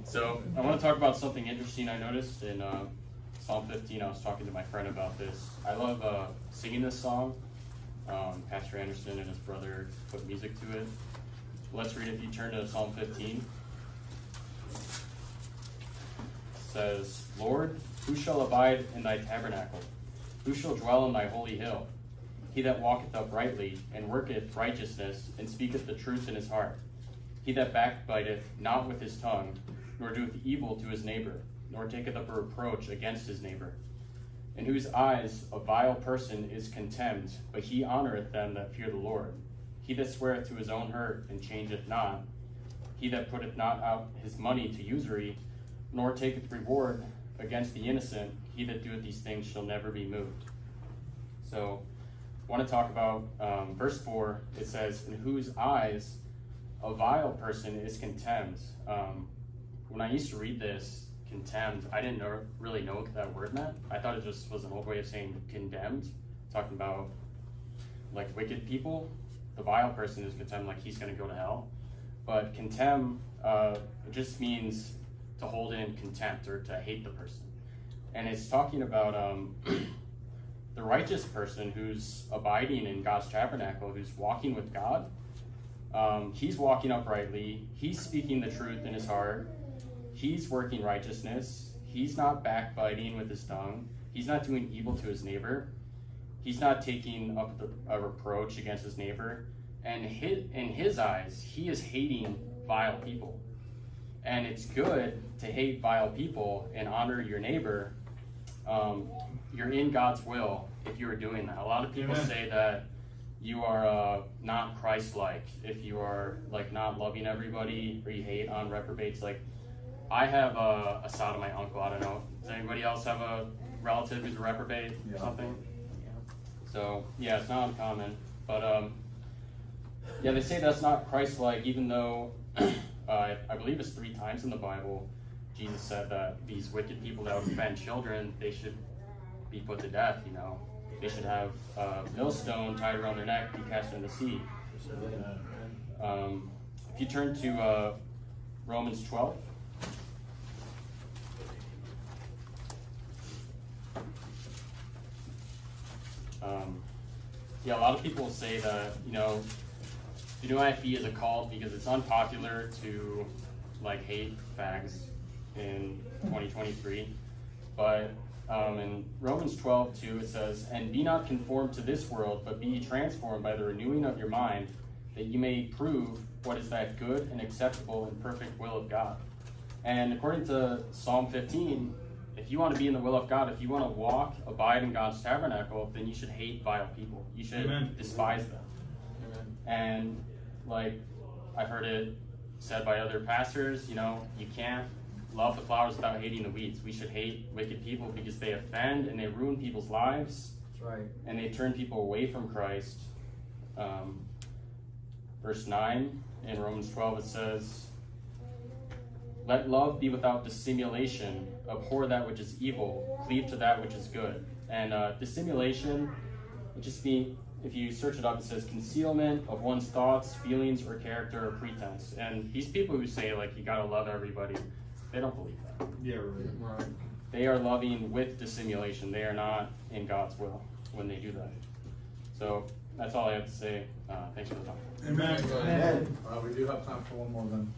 So I want to talk about something interesting I noticed in Psalm 15. I was talking to my friend about this. I love singing this song. Pastor Anderson and his brother put music to it. Let's read it. If you turn to Psalm 15. It says, Lord, who shall abide in thy tabernacle? Who shall dwell in thy holy hill? He that walketh uprightly, and worketh righteousness, and speaketh the truth in his heart. He that backbiteth not with his tongue, nor doeth evil to his neighbor, nor taketh up a reproach against his neighbor. In whose eyes a vile person is contemned, but he honoreth them that fear the Lord. He that sweareth to his own hurt, and changeth not. He that putteth not out his money to usury, nor taketh reward against the innocent. He that doeth these things shall never be moved. So, I want to talk about verse 4. It says, in whose eyes a vile person is contemned. When I used to read this, contemned, I didn't really know what that word meant. I thought it just was an old way of saying condemned, talking about like wicked people. The vile person is contemned, like he's going to go to hell. But contemn it just means to hold in contempt or to hate the person. And it's talking about the righteous person who's abiding in God's tabernacle, who's walking with God. He's walking uprightly. He's speaking the truth in his heart. He's working righteousness. He's not backbiting with his tongue. He's not doing evil to his neighbor. He's not taking up a reproach against his neighbor. And in his eyes, he is hating vile people. And it's good to hate vile people and honor your neighbor. You're in God's will if you are doing that. A lot of people say that you are not Christ-like if you are like not loving everybody or you hate on reprobates. Like I have a sodomite uncle. I don't know. Does anybody else have a relative who's a reprobate or something? Yeah. So yeah, it's not uncommon. But yeah, they say that's not Christ-like, even though I believe it's 3 times in the Bible Jesus said that these wicked people that would offend children, they should be put to death. You know, they should have a millstone tied around their neck, be cast in the sea. If you turn to Romans 12. Yeah, a lot of people say that, you know, the new NIFB is a cult because it's unpopular to like hate fags in 2023. But in Romans 12:2 it says, and be not conformed to this world, but be transformed by the renewing of your mind, that you may prove what is that good and acceptable and perfect will of God. And according to Psalm 15, if you want to be in the will of God, if you want to abide in God's tabernacle, then you should hate vile people. You should despise them. And like I've heard it said by other pastors, you know, you can't love the flowers without hating the weeds. We should hate wicked people because they offend and they ruin people's lives. That's right. And they turn people away from Christ. Verse 9 in Romans 12 it says, let love be without dissimulation, abhor that which is evil, cleave to that which is good. And dissimulation, it just means, if you search it up, it says concealment of one's thoughts, feelings, or character or pretense. And these people who say like you gotta love everybody, they don't believe that. Yeah, right. They are loving with dissimulation. They are not in God's will when they do that. So that's all I have to say. Thanks for the time. Amen. Amen. We do have time for one more then.